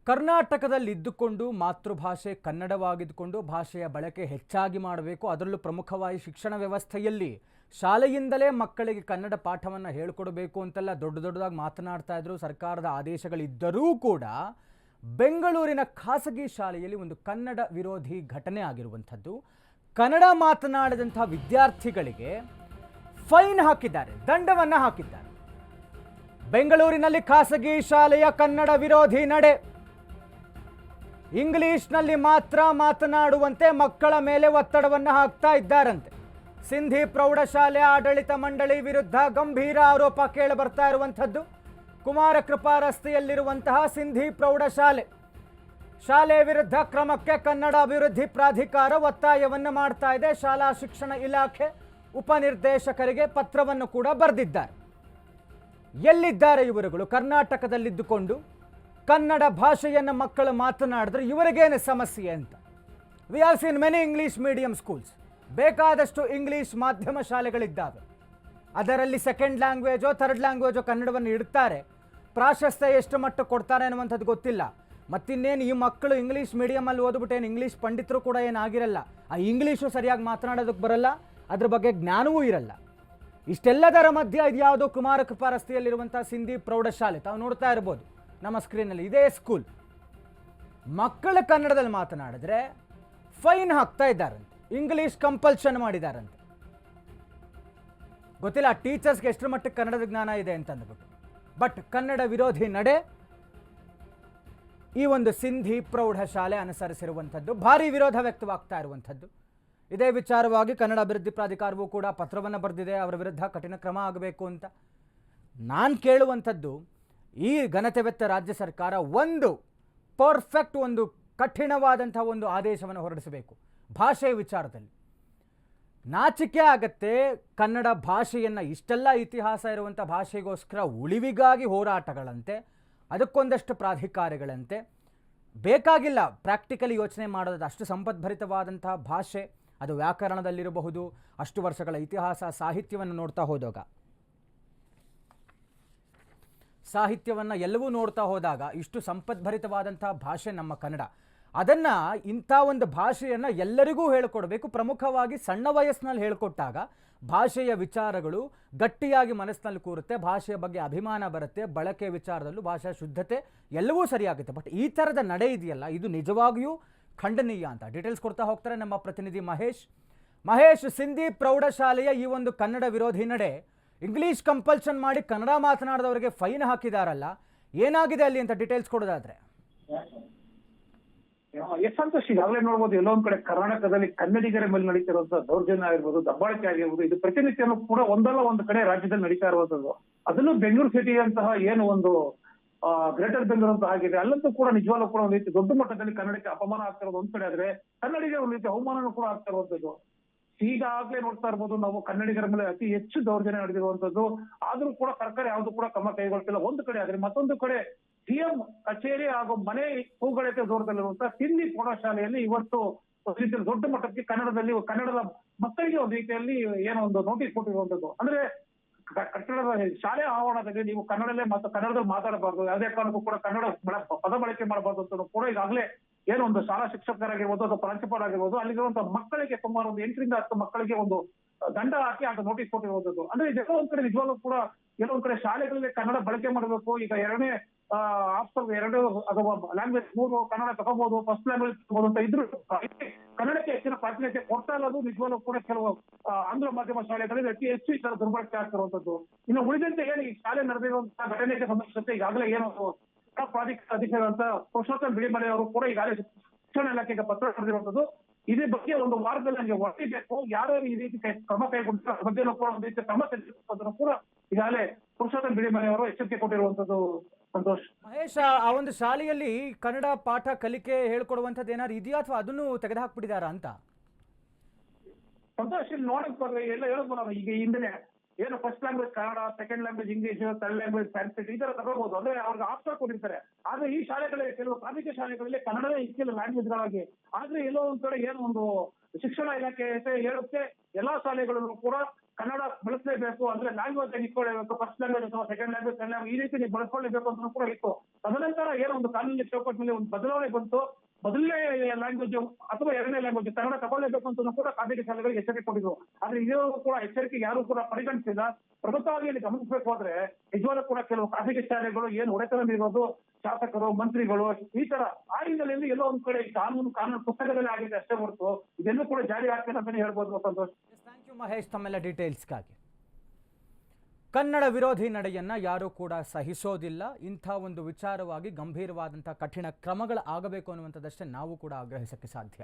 ಕರ್ನಾಟಕದಲ್ಲಿದ್ದುಕೊಂಡು ಮಾತೃಭಾಷೆ ಕನ್ನಡವಾಗಿದ್ದುಕೊಂಡು ಭಾಷೆಯ ಬಳಕೆ ಹೆಚ್ಚಾಗಿ ಮಾಡಬೇಕು. ಅದರಲ್ಲೂ ಪ್ರಮುಖವಾಗಿ ಶಿಕ್ಷಣ ವ್ಯವಸ್ಥೆಯಲ್ಲಿ ಶಾಲೆಯಿಂದಲೇ ಮಕ್ಕಳಿಗೆ ಕನ್ನಡ ಪಾಠವನ್ನು ಹೇಳಿಕೊಡಬೇಕು ಅಂತೆಲ್ಲ ದೊಡ್ಡದಾಗಿ ಮಾತನಾಡ್ತಾ ಇದ್ರು. ಸರ್ಕಾರದ ಆದೇಶಗಳಿದ್ದರೂ ಕೂಡ ಬೆಂಗಳೂರಿನ ಖಾಸಗಿ ಶಾಲೆಯಲ್ಲಿ ಒಂದು ಕನ್ನಡ ವಿರೋಧಿ ಘಟನೆ ಆಗಿರುವಂಥದ್ದು. ಕನ್ನಡ ಮಾತನಾಡಿದಂಥ ವಿದ್ಯಾರ್ಥಿಗಳಿಗೆ ಫೈನ್ ಹಾಕಿದ್ದಾರೆ, ದಂಡವನ್ನು ಹಾಕಿದ್ದಾರೆ. ಬೆಂಗಳೂರಿನಲ್ಲಿ ಖಾಸಗಿ ಶಾಲೆಯ ಕನ್ನಡ ವಿರೋಧಿ ನಡೆ, ಇಂಗ್ಲಿಷ್ನಲ್ಲಿ ಮಾತ್ರ ಮಾತನಾಡುವಂತೆ ಮಕ್ಕಳ ಮೇಲೆ ಒತ್ತಡವನ್ನು ಹಾಕ್ತಾ ಇದ್ದಾರಂತೆ. ಸಿಂಧಿ ಪ್ರೌಢಶಾಲೆ ಆಡಳಿತ ಮಂಡಳಿ ವಿರುದ್ಧ ಗಂಭೀರ ಆರೋಪ ಕೇಳಿ ಬರ್ತಾ ಇರುವಂಥದ್ದು. ಕುಮಾರಕೃಪಾ ರಸ್ತೆಯಲ್ಲಿರುವಂತಹ ಸಿಂಧಿ ಪ್ರೌಢಶಾಲೆ ಶಾಲೆ ವಿರುದ್ಧ ಕ್ರಮಕ್ಕೆ ಕನ್ನಡ ಅಭಿವೃದ್ಧಿ ಪ್ರಾಧಿಕಾರ ಒತ್ತಾಯವನ್ನು ಮಾಡ್ತಾ ಇದೆ. ಶಾಲಾ ಶಿಕ್ಷಣ ಇಲಾಖೆ ಉಪನಿರ್ದೇಶಕರಿಗೆ ಪತ್ರವನ್ನು ಕೂಡ ಬರೆದಿದ್ದಾರೆ. ಎಲ್ಲಿದ್ದಾರೆ ಇವರುಗಳು? ಕರ್ನಾಟಕದಲ್ಲಿದ್ದುಕೊಂಡು ಕನ್ನಡ ಭಾಷೆಯನ್ನು ಮಕ್ಕಳು ಮಾತನಾಡಿದ್ರೆ ಇವರಿಗೇನು ಸಮಸ್ಯೆ ಅಂತ. We have seen many English medium schools. ಬೇಕಾದಷ್ಟು ಇಂಗ್ಲೀಷ್ ಮಾಧ್ಯಮ ಶಾಲೆಗಳಿದ್ದಾವೆ. ಅದರಲ್ಲಿ ಸೆಕೆಂಡ್ ಲ್ಯಾಂಗ್ವೇಜೋ ಥರ್ಡ್ ಲ್ಯಾಂಗ್ವೇಜೋ ಕನ್ನಡವನ್ನು ಇಡ್ತಾರೆ. ಪ್ರಾಶಸ್ತ್ಯ ಎಷ್ಟು ಮಟ್ಟ ಕೊಡ್ತಾರೆ ಅನ್ನುವಂಥದ್ದು ಗೊತ್ತಿಲ್ಲ. ಮತ್ತಿನ್ನೇನು ಈ ಮಕ್ಕಳು ಇಂಗ್ಲೀಷ್ ಮೀಡಿಯಮಲ್ಲಿ ಓದ್ಬಿಟ್ಟು ಏನು ಇಂಗ್ಲೀಷ್ ಪಂಡಿತರು ಕೂಡ ಏನಾಗಿರಲ್ಲ. ಆ ಇಂಗ್ಲೀಷು ಸರಿಯಾಗಿ ಮಾತನಾಡೋದಕ್ಕೆ ಬರಲ್ಲ, ಅದ್ರ ಬಗ್ಗೆ ಜ್ಞಾನವೂ ಇರಲ್ಲ. ಇಷ್ಟೆಲ್ಲದರ ಮಧ್ಯೆ ಇದು ಯಾವುದೋ ಕುಮಾರಕೃಪಾ ರಸ್ತೆಯಲ್ಲಿರುವಂಥ ಸಿಂಧಿ ಪ್ರೌಢಶಾಲೆ, ತಾವು ನೋಡ್ತಾ ಇರ್ಬೋದು ನಮ್ಮ ಸ್ಕ್ರೀನಲ್ಲಿ. ಇದೇ ಸ್ಕೂಲ್. ಮಕ್ಕಳ ಕನ್ನಡದಲ್ಲಿ ಮಾತನಾಡಿದ್ರೆ ಫೈನ್ ಹಾಕ್ತಾ ಇದ್ದಾರಂತೆ, ಇಂಗ್ಲೀಷ್ ಕಂಪಲ್ಷನ್ ಮಾಡಿದಾರಂತೆ. ಗೊತ್ತಿಲ್ಲ ಟೀಚರ್ಸ್ಗೆ ಎಷ್ಟರ ಮಟ್ಟಿಗೆ ಕನ್ನಡದ ಜ್ಞಾನ ಇದೆ ಅಂತ ಅಂದ್ಬಿಟ್ಟು. ಬಟ್ ಕನ್ನಡ ವಿರೋಧಿ ನಡೆ ಈ ಒಂದು ಸಿಂಧಿ ಪ್ರೌಢಶಾಲೆ ಅನುಸರಿಸಿರುವಂಥದ್ದು. ಭಾರಿ ವಿರೋಧ ವ್ಯಕ್ತವಾಗ್ತಾ ಇರುವಂಥದ್ದು. ಇದೇ ವಿಚಾರವಾಗಿ ಕನ್ನಡ ಅಭಿವೃದ್ಧಿ ಪ್ರಾಧಿಕಾರವೂ ಕೂಡ ಪತ್ರವನ್ನು ಬರೆದಿದೆ, ಅವರ ವಿರುದ್ಧ ಕಠಿಣ ಕ್ರಮ ಆಗಬೇಕು ಅಂತ. ನಾನು ಕೇಳುವಂಥದ್ದು, ಈ ಘನತೆವೆತ್ತ ರಾಜ್ಯ ಸರ್ಕಾರ ಒಂದು ಪರ್ಫೆಕ್ಟ್, ಒಂದು ಕಠಿಣವಾದಂಥ ಒಂದು ಆದೇಶವನ್ನು ಹೊರಡಿಸಬೇಕು ಭಾಷೆಯ ವಿಚಾರದಲ್ಲಿ. ನಾಚಿಕೆ ಆಗತ್ತೆ. ಕನ್ನಡ ಭಾಷೆಯನ್ನು ಇಷ್ಟೆಲ್ಲ ಇತಿಹಾಸ ಇರುವಂಥ ಭಾಷೆಗೋಸ್ಕರ ಉಳಿವಿಗಾಗಿ ಹೋರಾಟಗಳಂತೆ, ಅದಕ್ಕೊಂದಷ್ಟು ಪ್ರಾಧಿಕಾರಗಳಂತೆ. ಬೇಕಾಗಿಲ್ಲ ಪ್ರಾಕ್ಟಿಕಲಿ ಯೋಚನೆ ಮಾಡೋದು. ಅಷ್ಟು ಸಂಪದ್ಭರಿತವಾದಂಥ ಭಾಷೆ, ಅದು ವ್ಯಾಕರಣದಲ್ಲಿರಬಹುದು, ಅಷ್ಟು ವರ್ಷಗಳ ಇತಿಹಾಸ, ಸಾಹಿತ್ಯವನ್ನು ನೋಡ್ತಾ ಹೋದಾಗ, ಸಾಹಿತ್ಯವನ್ನು ಎಲ್ಲವೂ ನೋಡ್ತಾ ಹೋದಾಗ ಇಷ್ಟು ಸಂಪದ್ಭರಿತವಾದಂಥ ಭಾಷೆ ನಮ್ಮ ಕನ್ನಡ. ಅದನ್ನು, ಇಂಥ ಒಂದು ಭಾಷೆಯನ್ನು ಎಲ್ಲರಿಗೂ ಹೇಳಿಕೊಡಬೇಕು. ಪ್ರಮುಖವಾಗಿ ಸಣ್ಣ ವಯಸ್ಸಿನಲ್ಲಿ ಹೇಳಿಕೊಟ್ಟಾಗ ಭಾಷೆಯ ವಿಚಾರಗಳು ಗಟ್ಟಿಯಾಗಿ ಮನಸ್ಸಿನಲ್ಲಿ ಕೂರುತ್ತೆ, ಭಾಷೆಯ ಬಗ್ಗೆ ಅಭಿಮಾನ ಬರುತ್ತೆ, ಬಳಕೆ ವಿಚಾರದಲ್ಲೂ ಭಾಷಾ ಶುದ್ಧತೆ ಎಲ್ಲವೂ ಸರಿಯಾಗುತ್ತೆ. ಬಟ್ ಈ ಥರದ ನಡೆ ಇದೆಯಲ್ಲ, ಇದು ನಿಜವಾಗಿಯೂ ಖಂಡನೀಯ ಅಂತ ಡೀಟೇಲ್ಸ್ ಕೊಡ್ತಾ ಹೋಗ್ತಾರೆ ನಮ್ಮ ಪ್ರತಿನಿಧಿ ಮಹೇಶ್. ಸಿಂಧಿ ಪ್ರೌಢಶಾಲೆಯ ಈ ಒಂದು ಕನ್ನಡ ವಿರೋಧಿ ನಡೆ, ಇಂಗ್ಲೀಷ್ ಕಂಪಲ್ಷನ್ ಮಾಡಿ ಕನ್ನಡ ಮಾತನಾಡಿದವರಿಗೆ ಫೈನ್ ಹಾಕಿದಾರಲ್ಲ, ಏನಾಗಿದೆ ಅಲ್ಲಿ ಅಂತ ಡೀಟೇಲ್ಸ್ ಕೊಡೋದಾದ್ರೆ. ಸಂತೋಷ್, ಈಗಾಗಲೇ ನೋಡ್ಬೋದು ಎಲ್ಲೋ ಒಂದ್ ಕಡೆ ಕರ್ನಾಟಕದಲ್ಲಿ ಕನ್ನಡಿಗರ ಮೇಲೆ ನಡೀತಿರುವಂತಹ ದೌರ್ಜನ್ಯ ಆಗಿರ್ಬೋದು, ದಬ್ಬಾಳಿಕೆ ಆಗಿರ್ಬೋದು, ಇದು ಪ್ರತಿನಿತ್ಯನೂ ಕೂಡ ಒಂದಲ್ಲ ಒಂದು ಕಡೆ ರಾಜ್ಯದಲ್ಲಿ ನಡೀತಾ ಇರುವಂತದ್ದು. ಅದನ್ನು ಬೆಂಗಳೂರು ಸಿಟಿ ಅಂತಹ ಏನು ಒಂದು ಗ್ರೇಟರ್ ಬೆಂಗಳೂರು ಅಂತ ಆಗಿದೆ, ಅಲ್ಲಂತೂ ಕೂಡ ನಿಜವಾಗ್ಲೂ ಕೂಡ ಒಂದು ರೀತಿ ದೊಡ್ಡ ಮಟ್ಟದಲ್ಲಿ ಕನ್ನಡಕ್ಕೆ ಅಪಮಾನ ಆಗ್ತಿರೋದು ಒಂದ್ ಕಡೆ ಆದ್ರೆ, ಕನ್ನಡಿಗರ ಒಂದು ರೀತಿ ಅವಮಾನನೂ ಕೂಡ ಆಗ್ತಾ ಇರುವಂತದ್ದು. ಈಗಾಗ್ಲೇ ನೋಡ್ತಾ ಇರ್ಬೋದು ನಾವು, ಕನ್ನಡಿಗರ ಮೇಲೆ ಅತಿ ಹೆಚ್ಚು ದೌರ್ಜನ್ಯ ನಡೆದಿರುವಂತದ್ದು. ಆದ್ರೂ ಕೂಡ ಸರ್ಕಾರ ಯಾವ್ದು ಕೂಡ ಕ್ರಮ ಕೈಗೊಳ್ತಿಲ್ಲ ಒಂದು ಕಡೆ ಆದ್ರೆ. ಮತ್ತೊಂದು ಕಡೆ ಸಿಎಂ ಕಚೇರಿ ಹಾಗೂ ಮನೆ ಹೂಗಳತೆ ದೂರದಲ್ಲಿರುವಂತಹ ಸಿಂಧಿ ಪ್ರೌಢಶಾಲೆಯಲ್ಲಿ ಇವತ್ತು ದೊಡ್ಡ ಮಟ್ಟಕ್ಕೆ ಕನ್ನಡದ ಮಕ್ಕಳಿಗೆ ಒಂದು ರೀತಿಯಲ್ಲಿ ಏನೋ ಒಂದು ನೋಟಿಸ್ ಕೊಟ್ಟಿರುವಂತದ್ದು. ಅಂದ್ರೆ ಕಟ್ಟಡದ ಶಾಲೆ ಆವರಣದಲ್ಲಿ ನೀವು ಕನ್ನಡದಲ್ಲಿ ಕನ್ನಡದಲ್ಲಿ ಮಾತಾಡಬಾರ್ದು, ಯಾವುದೇ ಕಾರಣಕ್ಕೂ ಕೂಡ ಕನ್ನಡ ಪದ ಬಳಕೆ ಮಾಡಬಾರ್ದು ಅಂತ ಕೂಡ ಈಗಾಗಲೇ ಏನೋ ಒಂದು ಶಾಲಾ ಶಿಕ್ಷಕರಾಗಿರ್ಬೋದು ಅಥವಾ ಪ್ರಾಂಶುಪಾಲ ಆಗಿರ್ಬೋದು, ಅಲ್ಲಿರುವಂತಹ ಮಕ್ಕಳಿಗೆ ಸುಮಾರು ಒಂದು 8 ರಿಂದ 10 ಮಕ್ಕಳಿಗೆ ಒಂದು ದಂಡ ಹಾಕಿ ಅಂತ ನೋಟಿಸ್ ಕೊಟ್ಟಿರುವಂತದ್ದು. ಅಂದ್ರೆ ಇದೆಲ್ಲ ಒಂದ್ ಕಡೆ ನಿಜವಾಗ್ಲೂ ಕೂಡ ಎಲ್ಲೋ ಒಂದ್ ಕಡೆ ಶಾಲೆಗಳಲ್ಲಿ ಕನ್ನಡ ಬಳಕೆ ಮಾಡಬೇಕು. ಈಗ ಎರಡನೇ ಆಪ್ಷನ್ 2 ಅಥವಾ ಲ್ಯಾಂಗ್ವೇಜ್ 3 ಕನ್ನಡ ತಗೋಬಹುದು, ಫಸ್ಟ್ ಲ್ಯಾಂಗ್ವೇಜ್ ತಗೋಬಹುದು ಅಂತ ಇದ್ರು ಕನ್ನಡಕ್ಕೆ ಹೆಚ್ಚಿನ ಪ್ರಾಧಾನ್ಯತೆ ಕೊಡ್ತಾ ಇರೋದು ನಿಜವಾಗ್ಲೂ ಕೂಡ ಕೆಲವು ಆಂಗ್ಲ ಮಾಧ್ಯಮ ಶಾಲೆಗಳಲ್ಲಿ ಅತಿ ಹೆಚ್ಚು ಈ ತರ ದುರ್ಬಳಕೆ ಆಗ್ತಿರುವಂತದ್ದು. ಇನ್ನು ಉಳಿದಂತೆ ಏನು ಈ ಶಾಲೆ ನಡೆದಿರುವಂತಹ ಘಟನೆಗೆ ಸಂಬಂಧಿಸಿದಂತೆ ಈಗಾಗಲೇ ಏನು ಪ್ರಾಧಿಕಾರ ಅಧಿಕಾರಿಗಳಂತ ಪುರುಷೋತ್ತಮ್ ಬಿಳಿಮಲೆ ಅವರು ಕೂಡ ಈಗಾಗಲೇ ಶಿಕ್ಷಣ ಇಲಾಖೆಗೆ ಪತ್ರ ಬರೆದಿರುವಂತದ್ದು. ಇದೇ ಬಗ್ಗೆ ಒಂದು ವಾರದಲ್ಲಿ ನನಗೆ ಒಟ್ಟಿಬೇಕು, ಯಾರ್ಯಾರು ಈ ರೀತಿ ಕ್ರಮ ಕೈಗೊಂಡಿರೋ ಅದ್ರ ಬಗ್ಗೆ ಕೂಡ ಒಂದು ರೀತಿ ಕ್ರಮ ತೆಗೆದುಕೊಳ್ಳೋದನ್ನು ಕೂಡ ಈಗಾಗಲೇ ಪುರುಷೋತ್ತಮ್ ಬಿಳಿಮಲೆ ಅವರು ಎಚ್ಚರಿಕೆ ಕೊಟ್ಟಿರುವಂತದ್ದು. ಸಂತೋಷ್, ಮಹೇಶ್, ಆ ಒಂದು ಶಾಲೆಯಲ್ಲಿ ಕನ್ನಡ ಪಾಠ ಕಲಿಕೆ ಹೇಳ್ಕೊಡುವಂಥದ್ದು ಏನಾದ್ರು ಇದೆಯಾ ಅಥವಾ ಅದನ್ನು ತೆಗೆದುಹಾಕ್ಬಿಟ್ಟಿದಾರಾ ಅಂತ? ಸಂತೋಷ್, ಇಲ್ಲಿ ನೋಡಕ್ ಬರ್ರಿ ಎಲ್ಲ ಹೇಳಕ್ ಈಗ ಹಿಂದೆ ಏನು first language Kannada, second language English, third language Sanskrit ಈ ತರ ತಗೋಬಹುದು. ಅಂದ್ರೆ ಅವ್ರಿಗೆ ಆಪ್ಷನ್ ಕೊಟ್ಟಿರ್ತಾರೆ. ಆದ್ರೆ ಈ ಶಾಲೆಗಳಲ್ಲಿ ಕೆಲವು ಪ್ರಾಥಮಿಕ ಶಾಲೆಗಳಲ್ಲಿ ಕನ್ನಡವೇ ಇಕ್ಕಿಲ್ಲ ಲ್ಯಾಂಗ್ವೇಜ್ಗಳಾಗಿ. ಆದ್ರೆ ಎಲ್ಲೋ ಒಂದ್ ಕಡೆ ಏನೋ ಒಂದು ಶಿಕ್ಷಣ ಇಲಾಖೆ ಹೇಳುತ್ತೆ, ಎಲ್ಲಾ ಶಾಲೆಗಳಲ್ಲೂ ಕೂಡ ಕನ್ನಡ ಬಳಸಲೇಬೇಕು ಅಂದ್ರೆ ಲ್ಯಾಂಗ್ವೇಜ್ ಇಟ್ಕೊಳ್ಳೇಬೇಕು, ಫಸ್ಟ್ ಲ್ಯಾಂಗ್ವೇಜ್ ಅಥವಾ ಸೆಕೆಂಡ್ ಲ್ಯಾಂಗ್ವೇಜ್ ಈ ರೀತಿ ನೀವು ಬಳಸ್ಕೊಳ್ಳೇಬೇಕು ಅಂತ ಕೂಡ ಇತ್ತು. ತದನಂತರ ಏನೋ ಒಂದು ಕಾನೂನಿನ ಚೌಕಟ್ಟಿನಲ್ಲಿ ಒಂದು ಬದಲಾವಣೆ ಬಂತು. ಮೊದಲನೇ ಲ್ಯಾಂಗ್ವೇಜ್ ಅಥವಾ ಎರಡನೇ ಲ್ಯಾಂಗ್ವೇಜ್ ಕನ್ನಡ ತಗೊಳ್ಳೇಬೇಕು ಅಂತ ಕೂಡ ಖಾಸಗಿ ಶಾಲೆಗಳಿಗೆ ಎಚ್ಚರಿಕೆ ಕೊಟ್ಟಿದ್ರು. ಆದ್ರೆ ಇದು ಕೂಡ ಎಚ್ಚರಿಕೆ ಯಾರು ಕೂಡ ಪರಿಗಣಿಸಿಲ್ಲ. ಪ್ರಮುಖವಾಗಿ ಗಮನಿಸಬೇಕು ಹೋದ್ರೆ ನಿಜವಾಗ್ಲೂ ಕೂಡ ಕೆಲವು ಖಾಸಗಿ ಶಾಲೆಗಳು ಏನು ಒಡೆತನವಿರೋದು ಶಾಸಕರು, ಮಂತ್ರಿಗಳು ಈ ತರ ಆ ಹಿನ್ನೆಲೆಯಲ್ಲಿ ಎಲ್ಲೋ ಒಂದ್ ಕಡೆ ಕಾನೂನು ಪುಸ್ತಕದಲ್ಲಿ ಆಗಿದೆ ಅಷ್ಟೇ ಹೊರತು ಇದೆಲ್ಲೂ ಕೂಡ ಜಾರಿ ಆಗ್ತಿಲ್ಲ ಅಂತಾನೆ ಹೇಳ್ಬೋದು. ಸಂತೋಷ್, ಥ್ಯಾಂಕ್ ಯು ಮಹೇಶ್ ತಮ್ಮೆಲ್ಲ ಡೀಟೇಲ್ಸ್ಗಾಗಿ. ಕನ್ನಡ ವಿರೋಧಿ ನಡೆಯನ್ನ ಯಾರೂ ಕೂಡ ಸಹಿಸೋದಿಲ್ಲ. ಇಂಥ ಒಂದು ವಿಚಾರವಾಗಿ ಗಂಭೀರವಾದಂಥ ಕಠಿಣ ಕ್ರಮಗಳು ಆಗಬೇಕು ಅನ್ನುವಂಥದ್ದಷ್ಟೇ ನಾವು ಕೂಡ ಆಗ್ರಹಿಸಕ್ಕೆ ಸಾಧ್ಯ.